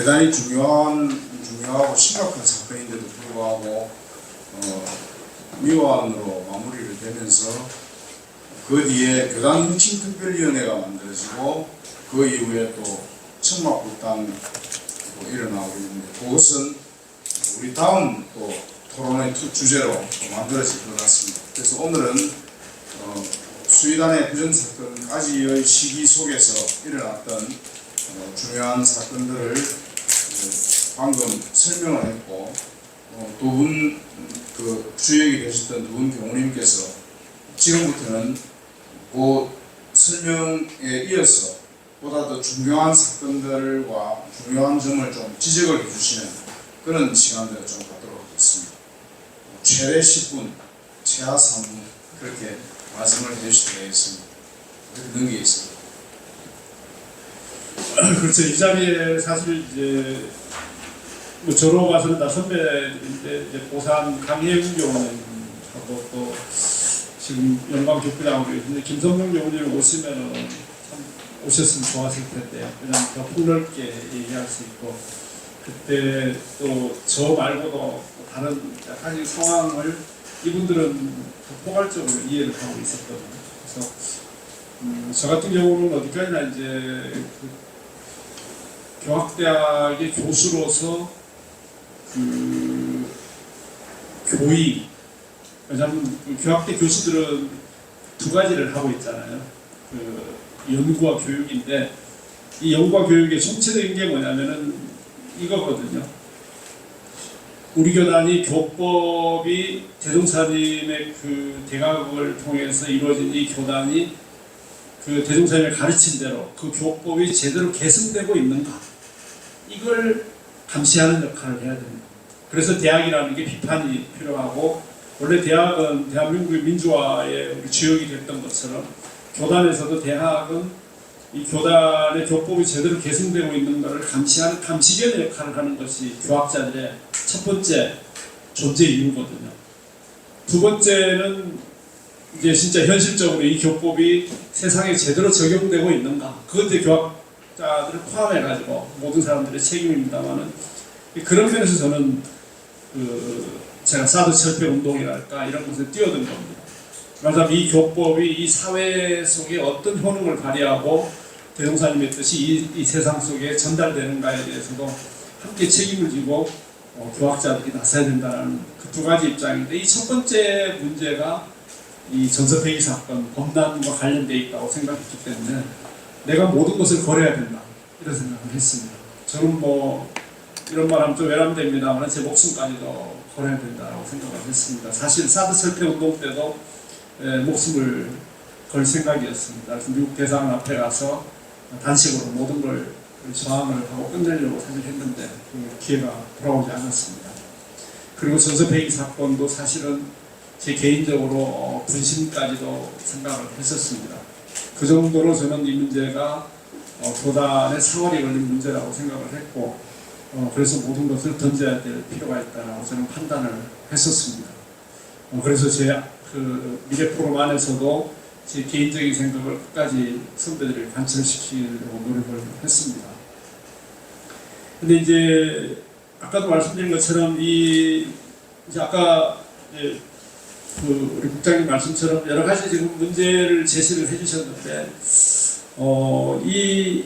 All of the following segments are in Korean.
대단히 중요하고 심각한 사건인데도 불구하고 미화안으로 마무리를 되면서 그 뒤에 교단 혁신특별위원회가 만들어지고 그 이후에 또 청막불단도 일어나고 있는데 그것은 우리 다음 또 토론의 주제로 또 만들어질 것 같습니다. 그래서 오늘은 수의단의 부정사건까지의 시기 속에서 일어났던 중요한 사건들을 방금 설명을 했고 두 분 주역이 되셨던 두 분 교우님께서 지금부터는 그 설명에 이어서 보다 더 중요한 사건들과 중요한 점을 좀 지적을 해주시는 그런 시간들을 좀 갖도록 하겠습니다. 최대 10분, 최하 3분 그렇게 말씀을 해주시도록 하겠습니다. 그렇게 넘기겠습니다. 그렇죠. 이 자리에 사실 이제 저로 봐서는 다 선배인데 이제 고산 강혜웅 교우님하고 또 지금 영광 교부장으로 계신데 김성룡 교우님 오시면은 참 오셨으면 좋았을 텐데요. 그냥 더 폭넓게 얘기할 수 있고 그때 또 저 말고도 다른 약간의 상황을 이분들은 더 포괄적으로 이해를 하고 있었거든요. 그래서 저 같은 경우는 어디까지나 이제 교학대학의 교수로서 교의, 왜냐하면 교학대 교수들은 두 가지를 하고 있잖아요. 연구와 교육인데 이 연구와 교육의 총체적인 게 뭐냐면은 이거거든요. 우리 교단이 교법이 대종사님의 대각을 통해서 이루어진 이 교단이 대종사님을 가르친 대로 그 교법이 제대로 계승되고 있는가 이걸 감시하는 역할을 해야 됩니다. 그래서 대학이라는 게 비판이 필요하고 원래 대학은 대한민국의 민주화의 주역이 됐던 것처럼 교단에서도 대학은 이 교단의 교법이 제대로 계승되고 있는 것을 감시하는 감시견의 역할을 하는 것이 교학자들의 첫 번째 존재 이유거든요. 두 번째는 이제 진짜 현실적으로 이 교법이 세상에 제대로 적용되고 있는가 그것도 교학자들을 포함해가지고 모든 사람들의 책임입니다만은 그런 면에서 저는 제가 사드 철폐 운동이랄까 이런 것에 뛰어든 겁니다. 말하자면 이 교법이 이 사회 속에 어떤 효능을 발휘하고 대종사님의 뜻이 이 세상 속에 전달되는가에 대해서도 함께 책임을 지고 교학자들이 나서야 된다는 그 두 가지 입장인데 이 첫 번째 문제가 이 전서폐기 사건, 범단과 관련되어 있다고 생각했기 때문에 내가 모든 것을 걸어야 된다 이런 생각을 했습니다. 저는 뭐 이런 말하면 좀 외람됩니다만 제 목숨까지도 걸어야 된다고 생각을 했습니다. 사실 사드 철폐 운동 때도 목숨을 걸 생각이었습니다. 그래서 미국 대사관 앞에 가서 단식으로 모든 걸 저항을 하고 끝내려고 사실 했는데 그 기회가 돌아오지 않았습니다. 그리고 전서폐기 사건도 사실은 제 개인적으로 분신까지도 생각을 했었습니다. 그 정도로 저는 이 문제가 교단의 사활이 걸린 문제라고 생각을 했고 그래서 모든 것을 던져야 될 필요가 있다고 저는 판단을 했었습니다. 그래서 제 미래포럼 안에서도 제 개인적인 생각을 끝까지 선배들을 관철시키려고 노력을 했습니다. 근데 이제 아까도 말씀드린 것처럼 이제 아까 우리 국장님 말씀처럼 여러 가지 지금 문제를 제시를 해주셨는데 이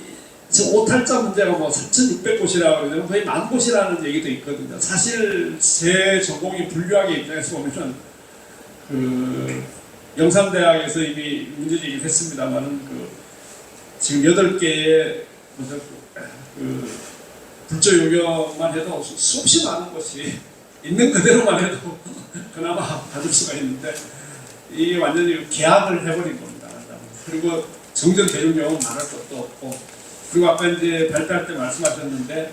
지금 오탈자 문제가 뭐 3,600곳이라고 그러면 거의 10,000곳이라는 얘기도 있거든요. 사실 제 전공이 불교학의 입장에서 보면 영산대학에서 이미 문제제기를 했습니다만은 지금 8개의 불조 요격만 해도 수없이 많은 것이 있는 그대로만 해도 그나마 받을 수가 있는데 이게 완전히 계약을 해버린 겁니다. 그리고 정전 대용료는 말할 것도 없고 그리고 아까 이제 발표할 때 말씀하셨는데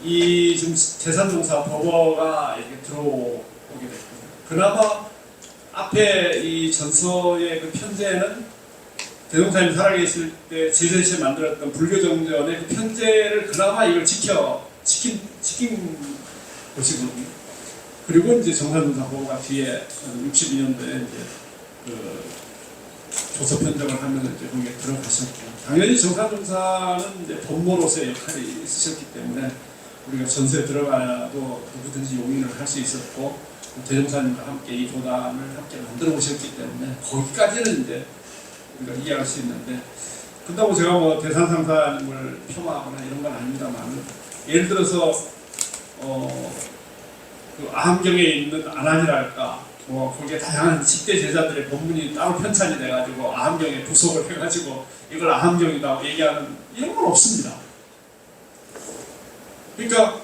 이 지금 재산종사 법어가 이렇게 들어오게 됐거든요. 그나마 앞에 이 전서의 그 편제는 대종사님 살아계실 때 제세시에 만들었던 불교정전의 그 편제를 그나마 이걸 지킨 것이거든요. 그리고 이제 정산종사 법어가 뒤에 62년도에 이제 조서 편정을 하면서 이제 거기에 들어가셨고, 당연히 정사정사는 이제 법모로서의 역할이 있으셨기 때문에 우리가 전세 들어가도 누구든지 용인을 할 수 있었고, 대종사님과 함께 이 교단을 함께 만들어 오셨기 때문에 거기까지는 이제 우리가 이해할 수 있는데, 그렇다고 제가 뭐 대산상사님을 폄하하거나 이런 건 아닙니다만, 예를 들어서 그 아함경에 있는 안한이랄까, 뭐 거기에 다양한 10대 제자들의 법문이 따로 편찬이 돼가지고 아함경에 부속을 해가지고 이걸 아함경이라고 얘기하는 이런 건 없습니다. 그러니까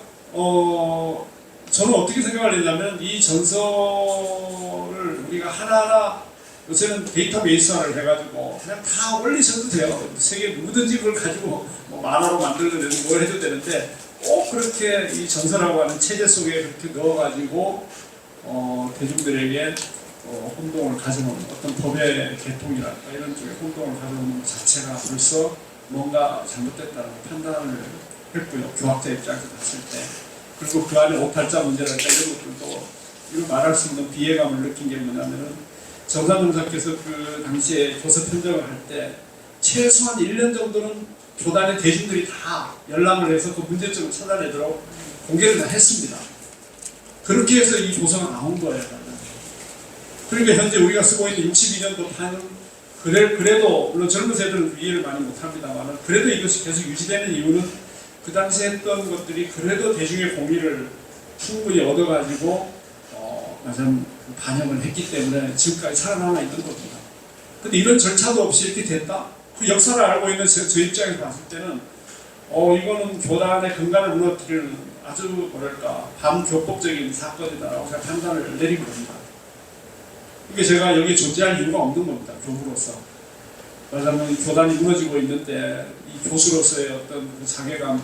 저는 어떻게 생각을 했냐면, 이 전서를 우리가 하나하나 요새는 데이터베이스화를 해가지고 그냥 다 올리셔도 돼요. 세계 누구든지 그걸 가지고 뭐 만화로 만들어도 되고 뭘 해도 되는데, 꼭 그렇게 이 전서라고 하는 체제 속에 그렇게 넣어가지고 대중들에게 혼동을 가져오는, 어떤 법의 개통이랄까 이런 쪽에 혼동을 가져오는 것 자체가 벌써 뭔가 잘못됐다는 판단을 했고요. 교학자 입장에서 봤을 때. 그리고 그 안에 오탈자 문제랄까 이런 것들도 이걸 말할 수 있는 비애감을 느낀 게 뭐냐면은, 정사정사께서 그 당시에 조서 편정을 할 때 최소한 1년 정도는 교단의 대중들이 다 열람을 해서 그 문제점을 찾아내도록 공개를 다 했습니다. 그렇게 해서 이 조서가 나온 거예요. 그러니까 현재 우리가 쓰고 있는 62년도 판은 그래도 물론 젊은 세대는 이해를 많이 못합니다만, 그래도 이것이 계속 유지되는 이유는 그 당시에 했던 것들이 그래도 대중의 공의를 충분히 얻어가지고 좀 반영을 했기 때문에 지금까지 살아남아 있는 겁니다. 근데 이런 절차도 없이 이렇게 됐다? 그 역사를 알고 있는 저 입장에서 봤을 때는 이거는 교단의 근간을 무너뜨리는 아주 뭐랄까 반교법적인 사건이다라고 제가 판단을 내린 겁니다. 그러니까 제가 여기에 존재할 이유가 없는 겁니다. 교부로서. 말하자면 교단이 무너지고 있는데 이 교수로서의 어떤 그 자괴감,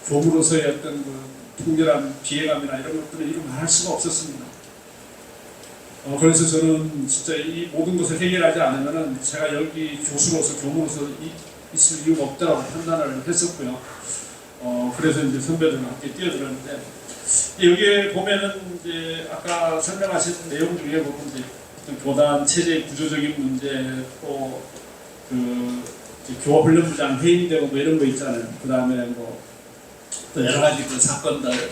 교부로서의 어떤 그 통렬한 비애감이나 이런 것들을 이루 말할 수가 없었습니다. 그래서 저는 진짜 이 모든 것을 해결하지 않으면은 제가 여기 교수로서 교무로서 있을 이유가 없다고 판단을 했었고요. 그래서 이제 선배들과 함께 뛰어들었는데, 여기에 보면은 이제 아까 설명하신 내용 중에 보면 이제 어떤 교단 체제 구조적인 문제, 또 그 교화훈련부장 해임되고 뭐 이런 거 있잖아요. 그 다음에 뭐 또 여러 가지 그 사건들,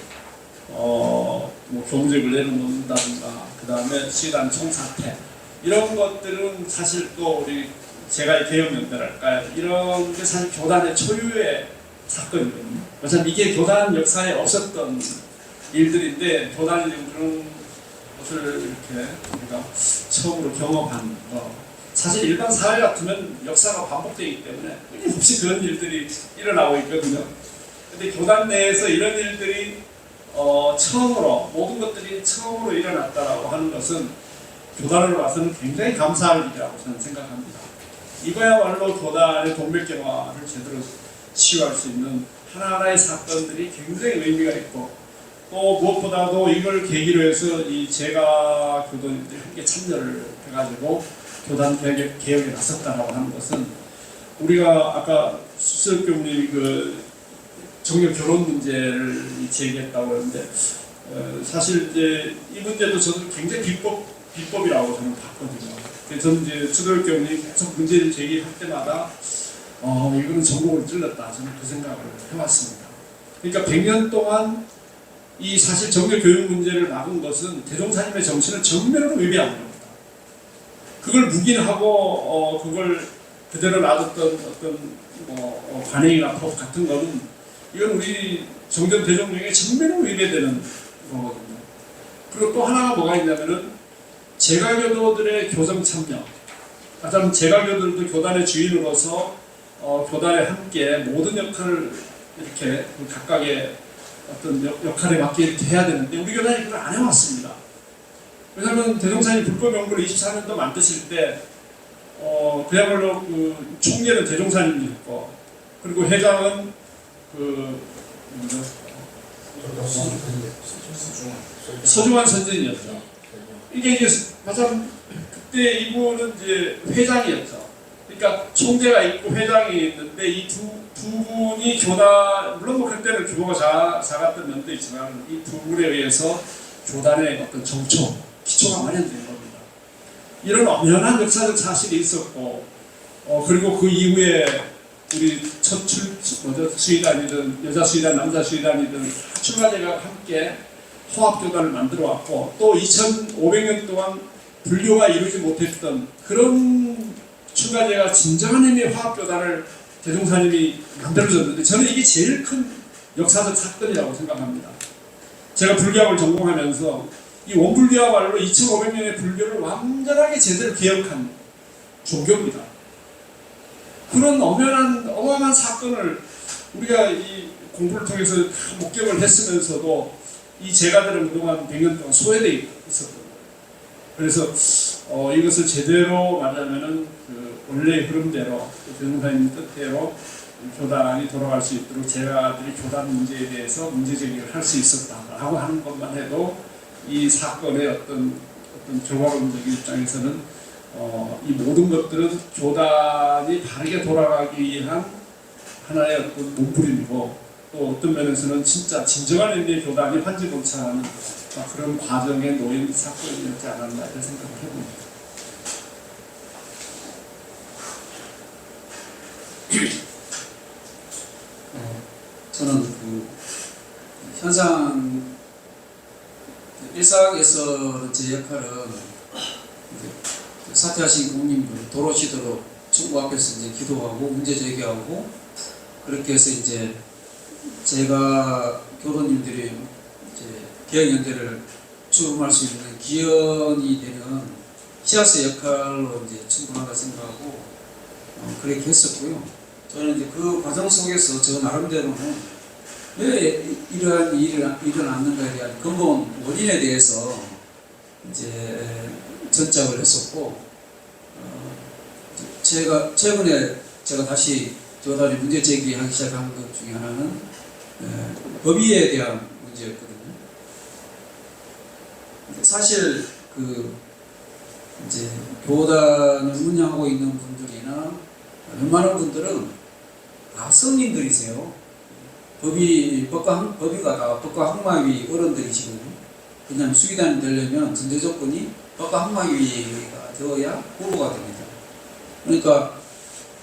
뭐 교무직을 내려놓는다든가, 그 다음에 시단 총사퇴, 이런 것들은 사실 또 우리 제가 개혁연대랄까요, 이런 게 사실 교단의 초유의 사건이거든요. 왜냐하면 이게 교단 역사에 없었던 일들인데, 교단이 그런 것을 이렇게 우리가 처음으로 경험한 거, 사실 일반 사회 같으면 역사가 반복되기 때문에 끊임없이 그런 일들이 일어나고 있거든요. 근데 교단 내에서 이런 일들이 처음으로, 모든 것들이 처음으로 일어났다라고 하는 것은 교단으로 봐서는 굉장히 감사할 일이라고 저는 생각합니다. 이거야말로 교단의 동맥경화를 제대로 치유할 수 있는 하나하나의 사건들이 굉장히 의미가 있고, 또 무엇보다도 이걸 계기로 해서 이 제가 교도님들이 함께 참여를 해가지고 교단 개혁에 나섰다라고 하는 것은, 우리가 아까 수석교님이 그 정년 결혼 문제를 제기했다고 하는데, 사실 이제 이 문제도 저는 굉장히 비법이라고 저는 봤거든요. 그래서 저는 이제 수도교님이 계속 문제를 제기할 때마다 이거는 전국을 찔렀다, 저는 그 생각을 해왔습니다. 그러니까 100년 동안 이 사실 정년 교육 문제를 막은 것은 대종사님의 정신을 정면으로 위배한 겁니다. 그걸 묵인하고 그걸 그대로 놔뒀던 어떤 관행이나 법 같은 거는, 이건 우리 정전 대종령의 정면으로 위배되는 거거든요. 그리고 또 하나가 뭐가 있냐면은, 제가교도들의 교정 참여. 가장 제가교도들도 교단의 주인으로서 교단에 함께 모든 역할을 이렇게 각각의 어떤 역할에 맞게 이렇게 해야 되는데, 우리 교단이 그걸 안 해왔습니다. 왜냐하면 대종사님 불법 연구를 24년도 만드실 때 그야말로 그 총재는 대종사님이었고, 그리고 회장은 서중환 선생이었죠. 이게 이제 마참 그때 이분은 이제 회장이었죠. 그러니까 총재가 있고 회장이 있는데, 이 두 분이 교단, 물론 뭐 그때는 규모가 작았던 면도 있지만, 이 두 분에 의해서 교단의 어떤 정초, 기초가 마련된 겁니다. 이런 엄연한 역사적 사실이 있었고, 그리고 그 이후에 우리 수의단이든 여자 수의단, 남자 수의단이든 출가제가 함께 화합교단을 만들어 왔고, 또 2500년 동안 불교가 이루지 못했던 그런 출가제가 진정한 의미의 화합교단을 대종사님이 만들어줬는데, 저는 이게 제일 큰 역사적 사건이라고 생각합니다. 제가 불교학을 전공하면서 이 원불교야말로 2500년의 불교를 완전하게 제대로 개혁한 종교입니다. 그런 어마어마한 사건을 우리가 이 공부를 통해서 목격을 했으면서도 이 제가들은 그동안 100년 동안 소외되어 있었거든요. 그래서 이것을 제대로 말하면은 그 원래의 흐름대로 대종사님 뜻대로 교단이 돌아갈 수 있도록 제가들이 교단 문제에 대해서 문제 제기를 할 수 있었다라고 하는 것만 해도 이 사건의 어떤 결과론적인 입장에서는 이 모든 것들은 교단이 바르게 돌아가기 위한 하나의 어떤 몸부림이고, 또 어떤 면에서는 진짜 진정한 의미의 교단이 환지봉창하는 그런 과정에 놓인 사건이었지 않았나 이런 생각을 해봅니다. 저는 그 현상 일상에서 제 역할은 사퇴하신 국민들 돌아오시도록 중국 앞에서 이제 기도하고 문제 제기하고, 그렇게 해서 이제 제가 교도님들이 이제 개혁연대를 출범할 수 있는 기원이 되는 씨앗의 역할로 이제 충분하다 생각하고 그렇게 했었고요. 저는 이제 그 과정 속에서 저 나름대로는 왜 이러한 일이 일어났는가에 대한 근본 원인에 대해서 이제 전작을 했었고, 최근에 제가 다시 교단이 문제 제기하기 시작한 것 중에 하나는 법위에 대한 문제였거든요. 사실 그 이제 교단을 운영하고 있는 분들이나 웬만한 분들은 다 성인들이세요. 법위가 다 법과 학마위 어른들이시거든요. 그냥 수의단이 되려면 전제 조건이 법과 학마위가 되어야 후보가 됩니다. 그러니까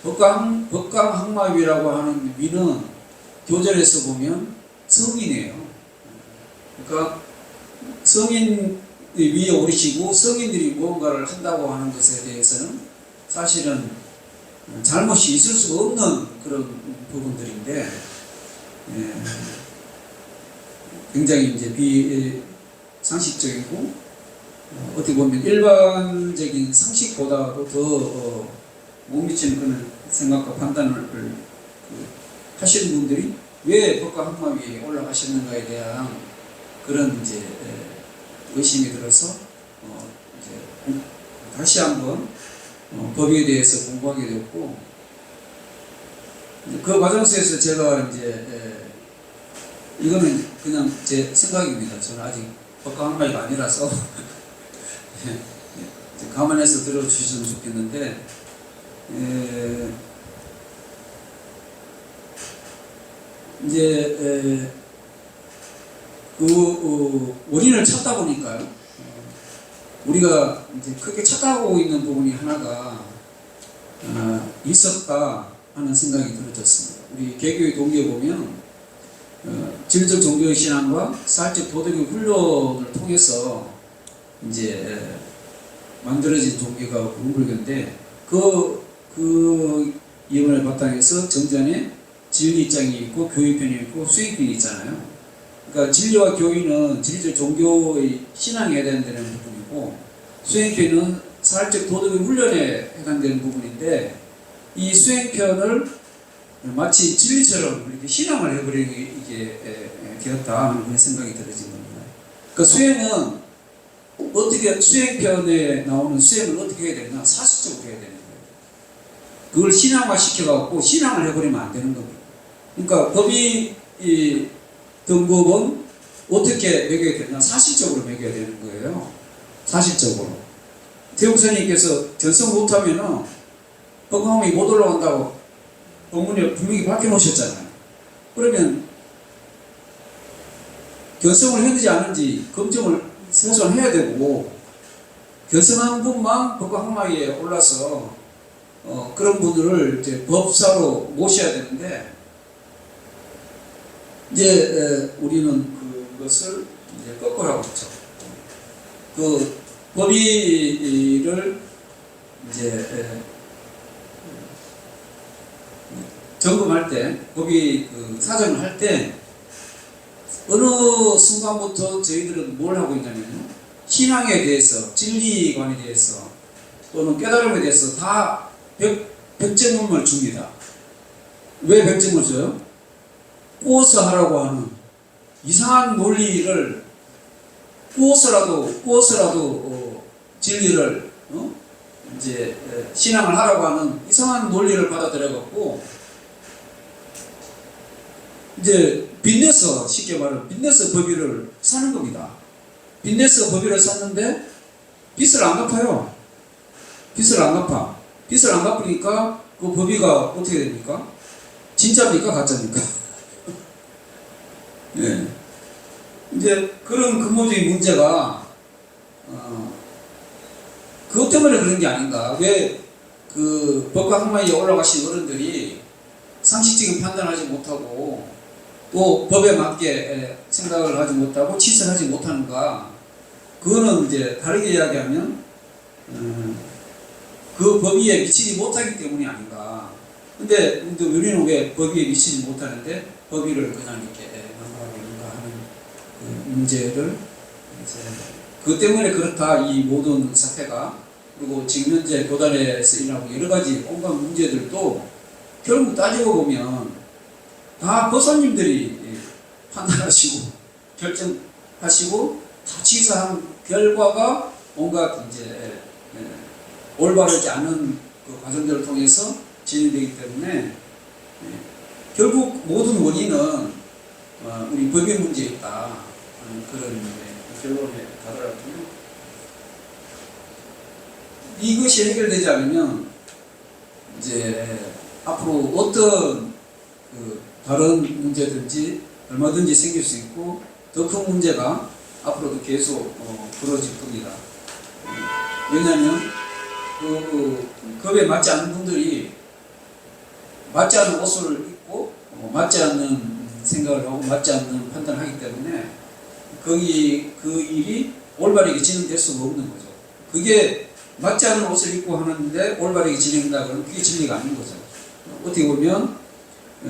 법과 학마위라고 하는 위는 교절에서 보면 성인이에요. 그러니까 성인 위에 오르시고 성인들이 무언가를 한다고 하는 것에 대해서는 사실은 잘못이 있을 수가 없는 그런 부분들인데, 굉장히 이제 비상식적이고 어떻게 보면 일반적인 상식보다도 더 못 미치는 그런 생각과 판단을 하시는 분들이 왜 법과 학마위에 올라가셨는가에 대한 그런 이제 의심이 들어서 이제 다시 한번 법에 대해서 공부하게 되었고, 그 과정 속에서 제가 이제 이거는 그냥 제 생각입니다. 저는 아직 법과 학마위가 아니라서 감안해서 들어주셨으면 좋겠는데, 이제 그 원인을 찾다 보니까요, 우리가 이제 크게 찾아가고 있는 부분이 하나가 있었다 하는 생각이 들어졌습니다. 우리 개교의 동기에 보면 진리적 종교 신앙과 사회적 도덕의 훈련을 통해서 이제 만들어진 종교가 원불교인데, 그 이론을 바탕에서 정전에 진리 입장이 있고 교의편이 있고 수행편이 있잖아요. 그러니까 진리와 교의는 진리적 종교의 신앙에 해당되는 부분이고, 수행편은 사회적 도덕의 훈련에 해당되는 부분인데, 이 수행편을 마치 진리처럼 이렇게 신앙을 해버리는 게 이게 되었다 하는 그런 생각이 들어진 겁니다. 그러니까 수행은 어떻게, 수행편에 나오는 수행을 어떻게 해야 되냐, 사실적으로 해야 되는 거예요. 그걸 신앙화 시켜갖고 신앙을 해버리면 안 되는 겁니다. 그러니까 법이 등급은 어떻게 매겨야 되냐, 사실적으로 매겨야 되는 거예요. 사실적으로. 태웅선님께서 견성 못하면은 법강이 못 올라간다고 법문에 분명히 밝혀놓으셨잖아요. 그러면 견성을 했는지 안 했는지 검증을 최소한 해야 되고, 교성한 분만 법과 항마위에 올라서 그런 분들을 이제 법사로 모셔야 되는데 이제 우리는 그것을 이제 거꾸로 하고 있죠. 그 법위를 이제 점검할 때, 법위 그 사정을 할 때 어느 순간부터 저희들은 뭘 하고 있냐면요, 신앙에 대해서, 진리관에 대해서 또는 깨달음에 대해서 다 백점을 줍니다. 왜 백점을 줘요? 꾸어서 하라고 하는 이상한 논리를 꾸어서라도 진리를 이제 신앙을 하라고 하는 이상한 논리를 받아들여 갖고 이제 빚내서, 쉽게 말하면 빚내서 법위를 사는 겁니다. 빚내서 법위를 샀는데 빚을 안 갚아요. 빚을 안 갚아. 빚을 안 갚으니까 그 법위가 어떻게 됩니까? 진짜입니까? 가짜입니까? 네. 이제 그런 근본적인 문제가 그것 때문에 그런 게 아닌가. 왜 그 법과 항마위에 올라가신 어른들이 상식적인 판단을 하지 못하고 또 법에 맞게 생각을 하지 못하고 치선하지 못하는가. 그거는 이제 다르게 이야기하면 그 법위에 미치지 못하기 때문이 아닌가. 근데 우리는 왜 법위에 미치지 못하는데 법위를 그냥 이렇게 넘어가고 있는가 하는 그 문제를 이제 그것 때문에 그렇다. 이 모든 사태가, 그리고 지금 현재 교단에서 일어나고 여러 가지 온갖 문제들도 결국 따지고 보면 다 법사님들이 판단하시고 결정하시고 다 취사한 결과가 온갖 이제 올바르지 않은 그 과정들을 통해서 진행되기 때문에 결국 모든 원인은 우리 법의 문제에 있다 하는 그런 결론에 다다랐고요. 이것이 해결되지 않으면 이제 앞으로 어떤 그 다른 문제든지 얼마든지 생길 수 있고 더 큰 문제가 앞으로도 계속 벌어질 겁니다. 왜냐하면 그 법에 맞지 않는 분들이 맞지 않는 옷을 입고 맞지 않는 생각을 하고 맞지 않는 판단을 하기 때문에 그 일이 올바르게 진행될 수가 없는 거죠. 그게 맞지 않는 옷을 입고 하는데 올바르게 진행된다 그러면 그게 진리가 아닌 거죠. 어떻게 보면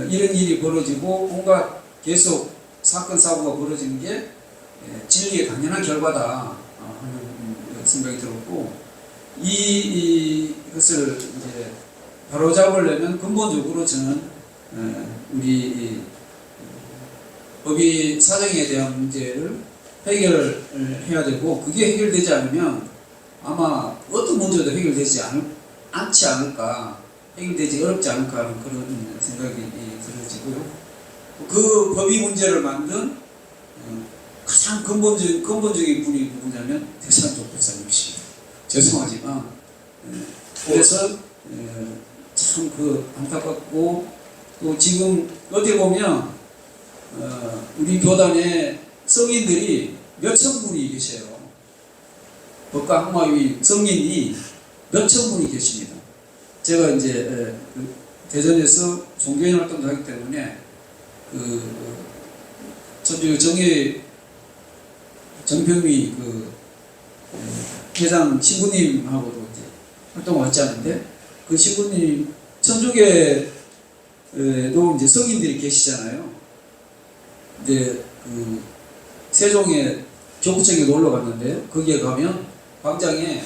이런 일이 벌어지고 뭔가 계속 사건 사고가 벌어지는 게 진리의 당연한 결과다 하는 생각이 들었고, 이것을 이제 바로잡으려면 근본적으로 저는 우리 법위 사정에 대한 문제를 해결을 해야 되고, 그게 해결되지 않으면 아마 어떤 문제도 해결되지 않지 않을까, 해결되지 어렵지 않을까 하는 그런 생각이 들어지고요. 그 법위 문제를 만든 가장 근본적인 분이 누구냐면 대산족 목사님이십니다. 죄송하지만 그래서 참 그 안타깝고, 또 지금 어떻게 보면 우리 교단에 성인들이 몇천 분이 계세요. 법과 항마위 성인이 몇천 분이 계십니다. 제가 이제 대전에서 종교인 활동도 하기 때문에 천주 정평미 회장 신부님하고도 이제 활동을 같이 하는데, 그 신부님 천주교에도 이제 성인들이 계시잖아요. 근데 그 세종의 교구청에 놀러 갔는데 거기에 가면 광장에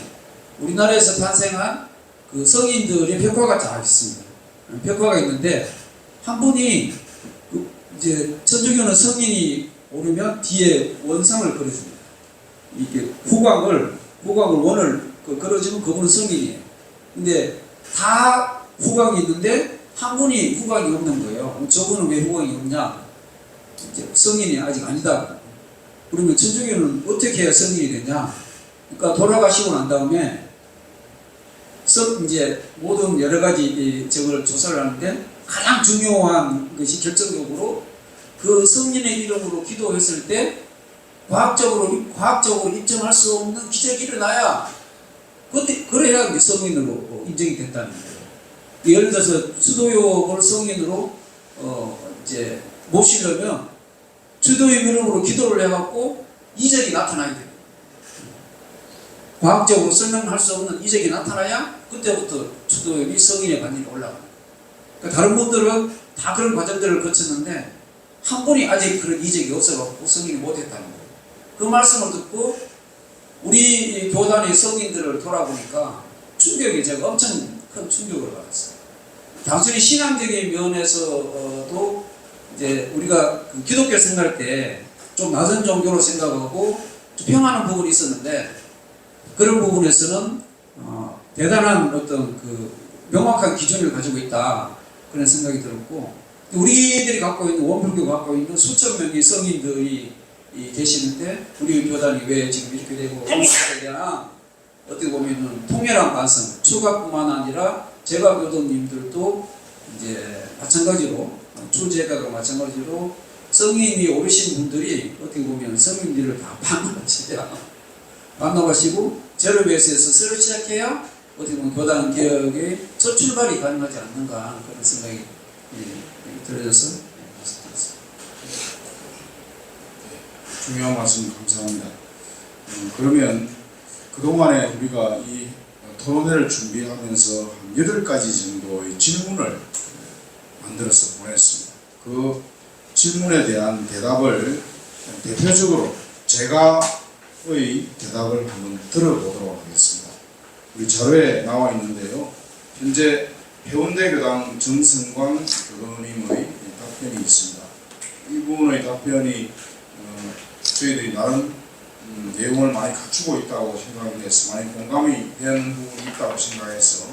우리나라에서 탄생한 그 성인들의 벽화가 다 있습니다. 벽화가 있는데 한 분이 이제 천주교는 성인이 오르면 뒤에 원상을 그려줍니다. 이게 후광을 원을 그려주면 그분은 성인이에요. 근데 다 후광이 있는데 한 분이 후광이 없는 거예요. 저분은 왜 후광이 없냐? 이제 성인이 아직 아니다. 그러면 천주교는 어떻게 해야 성인이 되냐? 그러니까 돌아가시고 난 다음에 이제 모든 여러 가지 저걸 조사를 하는데 가장 중요한 것이 결정적으로 그 성인의 이름으로 기도했을 때 과학적으로 입증할 수 없는 기적이 일어나야 그때 그래야 이제 성인으로 인정이 됐다는 거예요. 예를 들어서 추도욕을 성인으로 이제 모시려면 추도의 이름으로 기도를 해갖고 이적이 나타나야 돼요. 과학적으로 설명할 수 없는 이적이 나타나야 그때부터 추도욕이 성인의 관리에 올라가요. 그러니까 다른 분들은 다 그런 과정들을 거쳤는데 한 분이 아직 그런 이적이 없어갖고 성인이 못했다는 거예요. 그 말씀을 듣고 우리 교단의 성인들을 돌아보니까 충격이 제가 엄청 큰 충격을 받았어요. 단순히 신앙적인 면에서도 이제 우리가 그 기독교 생각할 때 좀 낮은 종교로 생각하고 좀 평하는 부분이 있었는데 그런 부분에서는 대단한 어떤 그 명확한 기준을 가지고 있다 그런 생각이 들었고 우리들이 갖고 있는 원불교가 갖고 있는 수천 명의 성인들이 계시는데 우리 교단이 왜 지금 이렇게 되고 되냐 어떻게 보면은 통일한 관성 추가뿐만 아니라 제가 교도님들도 이제 마찬가지로 출제가가 마찬가지로 성인이 오르신 분들이 어떻게 보면 성인들을 다 반납하시고 제로베이스에서 새로 시작해야 어떻게 보면 교단 개혁의 첫 출발이 가능하지 않는가 그런 생각이 들어져서 말씀드렸습니다. 중요한 말씀 감사합니다. 그러면 그동안에 우리가 이 토론회를 준비하면서 한 8가지 정도의 질문을 만들어서 보냈습니다. 그 질문에 대한 대답을 대표적으로 제가의 대답을 한번 들어보도록 하겠습니다. 우리 자료에 나와 있는데요. 현재 해운대 교당 정승광 교도님의 답변이 있습니다. 이분의 답변이 저희들이 나름 내용을 많이 갖추고 있다고 생각이 돼서 많이 공감이 되는 부분이 있다고 생각해서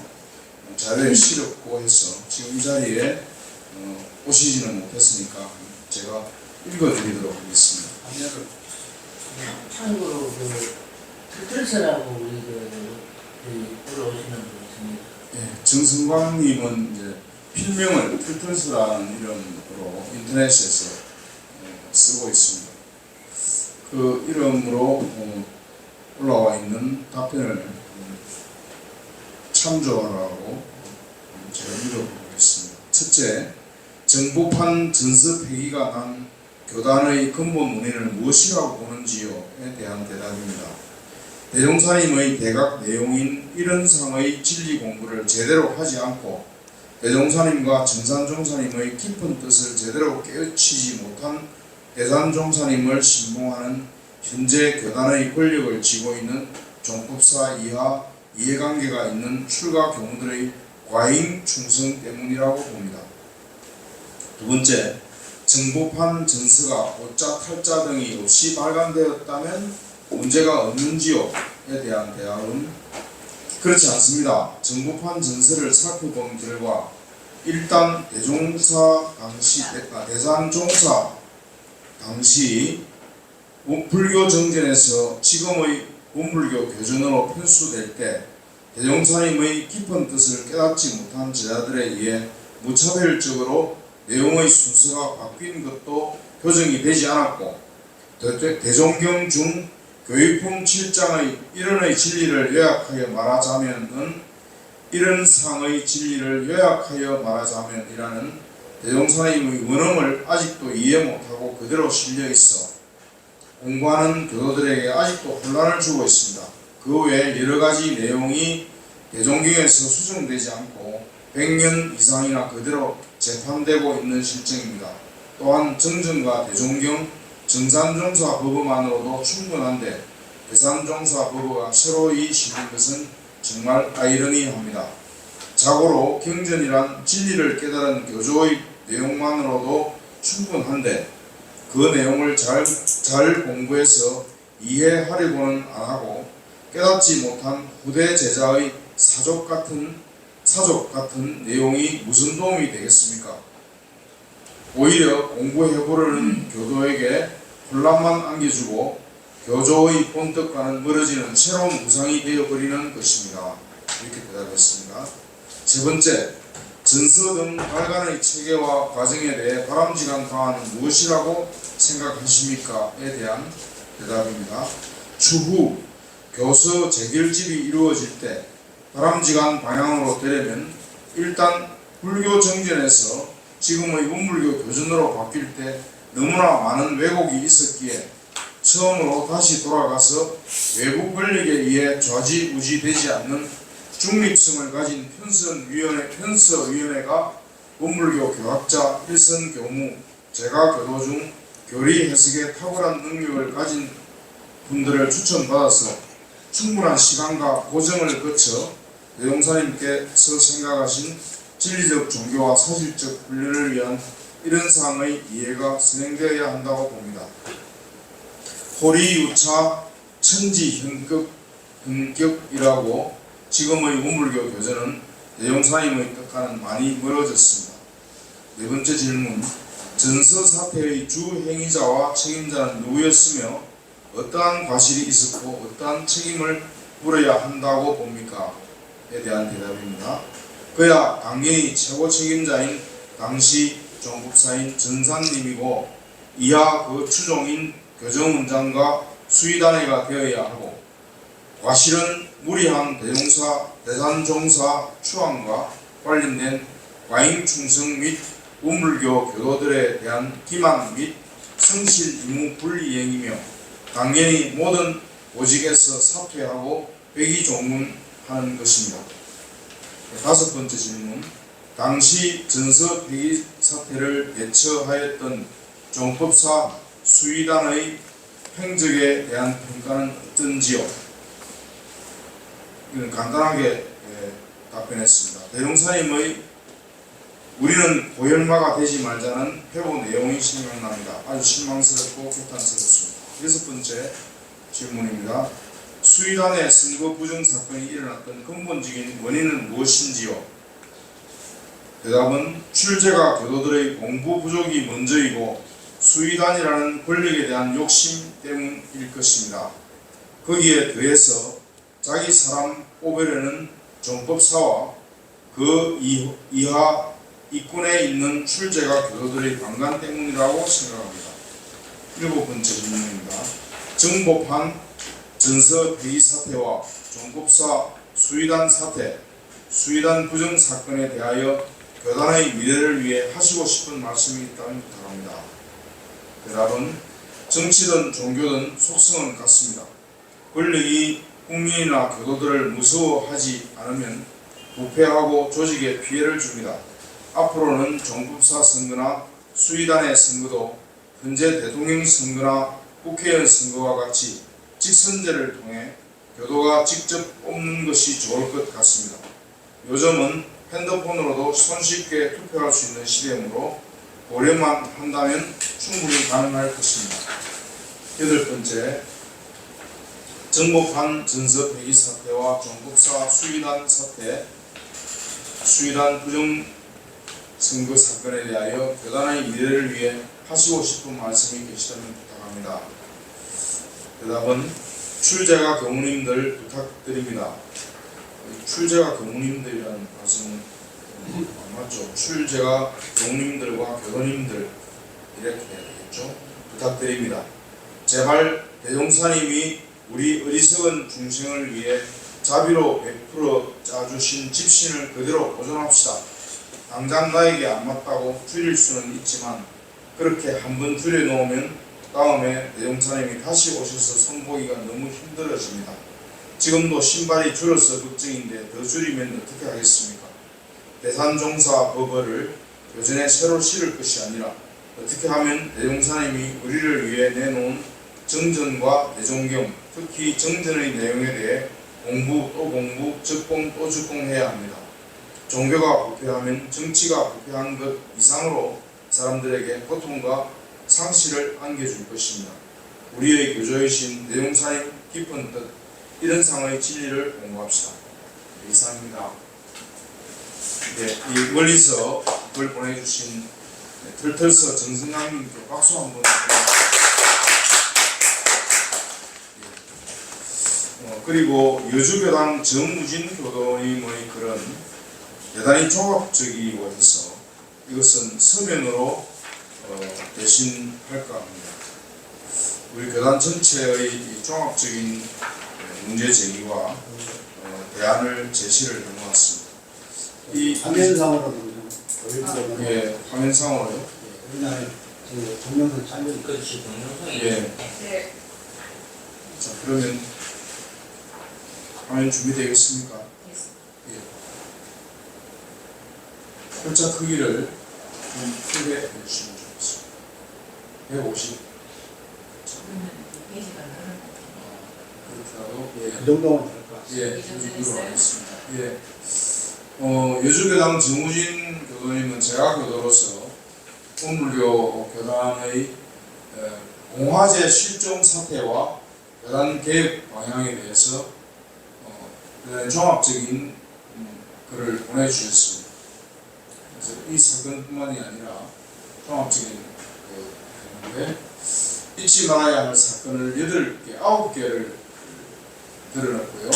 자료에 실었고 해서 지금 이 자리에 오시지는 못했으니까 제가 읽어드리도록 하겠습니다. 참고로 트틀스라고 우리 올라오시는 분 있습니다. 예, 정승광님은 이제 필명을 트틀스라는 이름으로 인터넷에서 쓰고 있습니다. 그 이름으로 올라와 있는 답변을 참조하라고 제가 읽어보겠습니다. 첫째, 정보판 전서 폐기가 난 교단의 근본 원인을 무엇이라고 보는지요에 대한 대답입니다. 대종사님의 대각 내용인 이런상의 진리 공부를 제대로 하지 않고 대종사님과 정산종사님의 깊은 뜻을 제대로 깨우치지 못한 대산종사님을 신봉하는 현재 교단의 권력을 쥐고 있는 종법사 이하 이해관계가 있는 출가 교무들의 과잉 충성 때문이라고 봅니다. 두 번째, 정보판 전서가 오자 탈자 등이 없이 발간되었다면 문제가 없는지요에 대한 대답은 그렇지 않습니다. 정보판 전서를 살펴본 결과 일단 대종사 당시 대산종사 당시 불교 정전에서 지금의 원불교 교전으로 편수될 때 대종사님의 깊은 뜻을 깨닫지 못한 제자들에 의해 무차별적으로 내용의 순서가 바뀐 것도 교정이 되지 않았고 대종경 중 교육품 7장의 일원의 진리를 요약하여 말하자면은 일원상의 진리를 요약하여 말하자면이라는 대종사님의 원음을 아직도 이해 못하고 그대로 실려 있어 공부하는 교도들에게 아직도 혼란을 주고 있습니다. 그 외에 여러 가지 내용이 대종경에서 수정되지 않고 100년 이상이나 그대로 재판되고 있는 실정입니다. 또한 정전과 대종경, 정산종사 법어만으로도 충분한데 대산종사 법어가 새로이 실린 것은 정말 아이러니합니다. 자고로 경전이란 진리를 깨달은 교조의 내용만으로도 충분한데 그 내용을 잘 공부해서 이해하려고는 안하고 깨닫지 못한 후대 제자의 사족 같은 내용이 무슨 도움이 되겠습니까? 오히려 공부해보려는 교도에게 혼란만 안겨주고 교조의 본뜻과는 멀어지는 새로운 무상이 되어버리는 것입니다. 이렇게 대답했습니다. 세 번째, 전서 등 발간의 체계와 과정에 대해 바람직한 방안은 무엇이라고 생각하십니까?에 대한 대답입니다. 추후 교서 재결집이 이루어질 때 바람직한 방향으로 되려면 일단 불교 정전에서 지금의 원불교 교전으로 바뀔 때 너무나 많은 왜곡이 있었기에 처음으로 다시 돌아가서 외부 권력에 의해 좌지우지되지 않는 중립성을 가진 편서위원회가 원불교 교학자, 일선 교무, 제가 교도 중 교리 해석에 탁월한 능력을 가진 분들을 추천받아서 충분한 시간과 고정을 거쳐 대종사님께서 생각하신 진리적 종교와 사실적 훈련을 위한 이런 사항의 이해가 진행되어야 한다고 봅니다. 호리유차 천지현격이라고 지금의 원불교 교전은 대종사님의 뜻과는 많이 멀어졌습니다. 네 번째 질문. 전서 사태의 주 행위자와 책임자는 누구였으며 어떠한 과실이 있었고 어떠한 책임을 물어야 한다고 봅니까? 에 대한 대답입니다. 그야 당연히 최고 책임자인 당시 종법사인 전산님이고 이하 그 추종인 교정원장과 수의단회가 되어야 하고 과실은 무리한 대산종사 추앙과 관련된 과잉충성 및 원불교 교도들에 대한 기만 및 성실 의무 불이행이며 당연히 모든 보직에서 사퇴하고 백의종문하는 것입니다. 다섯 번째 질문. 당시 전서 폐기 사태를 대처하였던 종법사 수의단의 행적에 대한 평가는 어떤지요? 이건 간단하게 답변했습니다. 대종사님의 우리는 고열마가 되지 말자는 회고 내용이 생각납니다. 아주 실망스럽고 개탄스럽습니다. 여섯 번째 질문입니다. 수의단의 선거 부정 사건이 일어났던 근본적인 원인은 무엇인지요? 대답은 출제가 교도들의 공부 부족이 먼저이고 수의단이라는 권력에 대한 욕심 때문일 것입니다. 거기에 더해서 자기 사람 뽑으려는 종법사와 그 이하 이권에 있는 출제가 교도들의 방관 때문이라고 생각합니다. 일곱 번째 질문입니다. 정법한 전서 폐기 사태와 종법사 수의단 사태, 수의단 부정 사건에 대하여 교단의 미래를 위해 하시고 싶은 말씀이 있다면 부탁합니다. 대답은 정치든 종교든 속성은 같습니다. 권력이 국민이나 교도들을 무서워하지 않으면 부패하고 조직에 피해를 줍니다. 앞으로는 종법사 선거나 수의단의 선거도 현재 대통령 선거나 국회의원 선거와 같이 직선제를 통해 교도가 직접 뽑는 것이 좋을 것 같습니다. 요즘은 핸드폰으로도 손쉽게 투표할 수 있는 시대이므로 고려만 한다면 충분히 가능할 것입니다. 여덟 번째, 정법한 전서 폐기 사태와 종법사 수의단 사태, 수의단 부정 선거 사건에 대하여 교단의 미래를 위해 하시고 싶은 말씀이 계시다면 부탁합니다. 대답은 출제가 교무님들 부탁드립니다. 출제가 교무님들이라는 말씀은 안 맞죠. 출제가 교무님들과 교도님들 이렇게 되겠죠. 부탁드립니다. 제발 대종사님이 우리 어리석은 중생을 위해 자비로 베풀어 짜주신 집신을 그대로 보존합시다. 당장 나에게 안 맞다고 줄일 수는 있지만 그렇게 한번 줄여놓으면 다음에 대종사님이 다시 오셔서 손보기가 너무 힘들어집니다. 지금도 신발이 줄어서 걱정인데 더 줄이면 어떻게 하겠습니까? 대산종사 법어를 교전에 새로 실을 것이 아니라 어떻게 하면 대종사님이 우리를 위해 내놓은 정전과 대종경, 특히 정전의 내용에 대해 공부 또 공부, 적공 또 적공해야 합니다. 종교가 부패하면 정치가 부패한 것 이상으로 사람들에게 고통과 상실을 안겨줄 것입니다. 우리의 교조이신 대종사님 깊은 뜻, 이런 상의 진리를 공부합시다. 이상입니다. 네, 이 멀리서 글 보내주신 털털서 정승남님께 박수 한번 그리고 여주교당 정무진 교도님의 글은 대단히 종합적이고 해서 이것은 서면으로 대신할까 합니다. 우리 교단 전체의 종합적인 문제 제기와 대안을 제시를 한 것 같습니다. 이 화면상으로도 좀 예, 화면상으로요. 우리나라에 그 동영상 촬영 그렇지 동영상이 예. 네. 자, 그러면 화면 준비되겠습니까? 예. 글자 크기를 좀 크게 해주시면 좋겠습니다. 150. 그러면 페이지가 늘어날 그렇게라도 예. 그 정도면 될 것 같습니다. 예, 이 정도 준비로 됐어요? 하겠습니다. 예. 여주교당 정우진 교도님은 제가 교도로서 운물교 교단의 공화제 실종 사태와 교단 개혁 방향에 대해서 대단히 종합적인 글을 보내주셨습니다. 그래서 이 사건뿐만이 아니라 종합적인 건데 잊지 말아야 할 사건을 8개, 9개를 드러냈고요.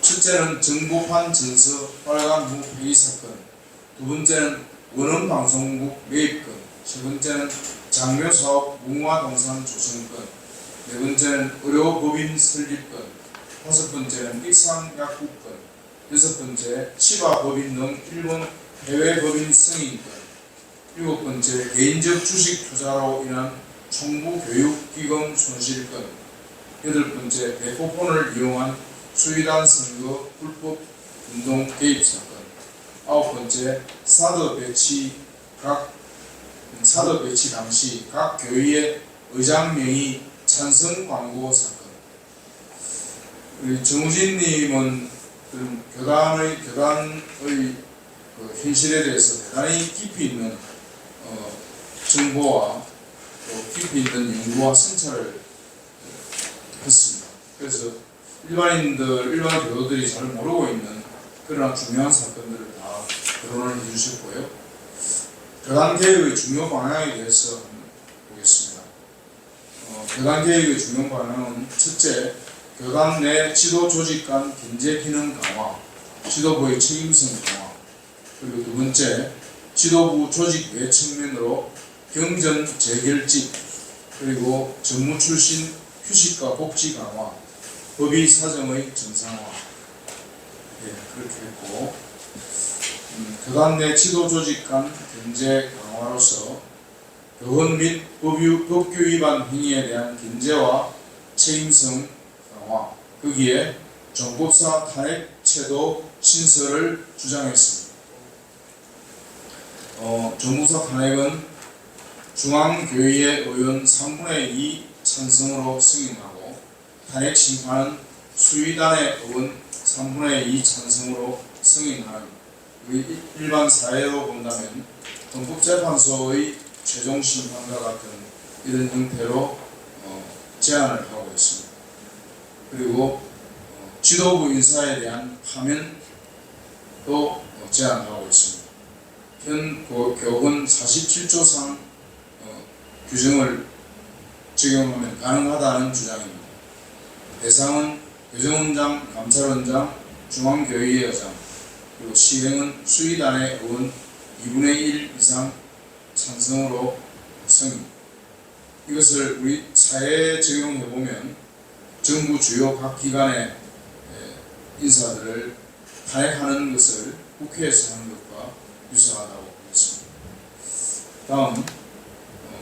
첫째는 정보판 전서 빨간 무 폐기 사건, 두 번째는 원원방송국 매입건, 세 번째는 장묘사업 문화동산 조성건, 네 번째는 의료법인 설립건, 다섯 번째는 익산약국건, 여섯 번째 치바법인 등 일본 해외법인 승인건, 일곱 번째 개인적 주식 투자로 인한 총부교육기금 손실건, 여덟 번째 대포폰을 이용한 수의단 선거 불법 운동 개입 사건, 아홉 번째 사드 배치 당시 각 교회의 의장 명의 찬성 광고 사건. 우리 정우진님은 교단의 그 현실에 대해서 대단히 깊이 있는 정보와 또 깊이 있는 연구와 성찰을 했습니다. 그래서 일반 교도들이 잘 모르고 있는 그러나 중요한 사건들을 다 거론을 해주셨고요. 교단 개혁의 중요 방향에 대해서 한번 보겠습니다. 교단 개혁의 중요 방향은 첫째, 교단 내 지도 조직 간 견제 기능 강화, 지도부의 책임성 강화, 그리고 두 번째, 지도부 조직 외 측면으로 경전 재결집, 그리고 전무 출신 휴식과 복지 강화, 법의 사정의 정상화, 예, 그렇게 했고, 교단 내 지도 조직 간 견제 강화로서 교원 및 법규 위반 행위에 대한 견제와 책임성 강화, 거기에 정법사 탄핵 제도 신설을 주장했습니다. 정법사 탄핵은 중앙교회의 의원 3분의 2 찬성으로 승인하고 탄핵 심판은 수의단의 의원 3분의 2 찬성으로 승인하는 우리 일반 사회로 본다면 헌법재판소의 최종 심판과 같은 이런 형태로 제안을 하고 있습니다. 그리고 지도부 인사에 대한 파면도 제안하고 있습니다. 현 교훈 47조상 규정을 적용하면 가능하다는 주장입니다. 대상은 교정원장, 감찰원장, 중앙교회의 의장, 그리고 시행은 수의단의 의원 2분의 1 이상 찬성으로 승인. 이것을 우리 사회에 적용해보면 정부 주요 각 기관의 인사들을 탄핵하는 것을 국회에서 하는 것과 유사하다고 보겠습니다. 다음,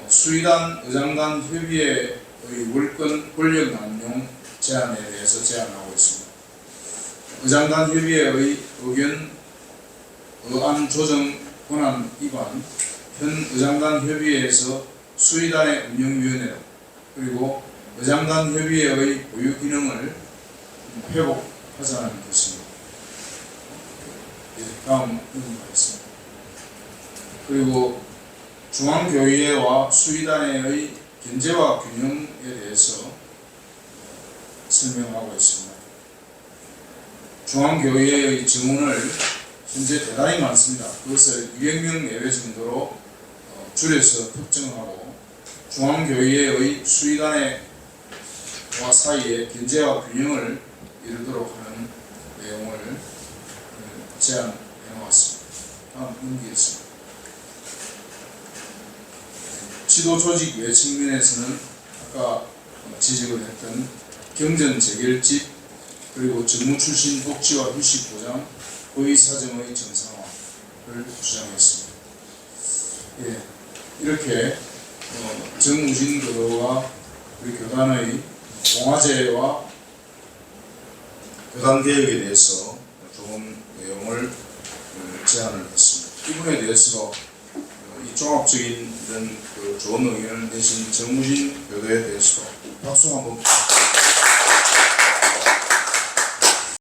수의단 의장단 협의회의 월권 권력 남용 제안에 대해서 제안하고 있습니다. 의장단 협의회의 의안 조정 권한 위반, 현 의장단 협의회에서 수의단의 운영위원회 그리고 의장단 협의회의 보유 기능을 회복하자는 것입니다. 다음 넘어가겠습니다. 그리고 중앙교회와 수의단의 견제와 균형에 대해서 설명하고 있습니다. 중앙교회의 증언을 현재 대단히 많습니다. 그것을 200명 내외 정도로 줄여서 특정하고 중앙교회의 수의단과 사이에 견제와 균형을 이루도록 하는 내용을 제안해 놓았습니다. 다음 넘기겠습니다. 지도 조직 외 측면에서는 아까 지적을 했던 경전 재결집 그리고 직무 출신 복지와 휴식 보장, 고위 사정의 정상화를 주장했습니다. 예, 이렇게 정우진 교도가 우리 교단의 공화제와 교단 개혁에 대해서 좋은 내용을 제안을 했습니다. 이분에 대해서 이 종합적인 이런 좋은 의견을 내신 정우진 교도에 대해서 박수 한번 부탁드립니다.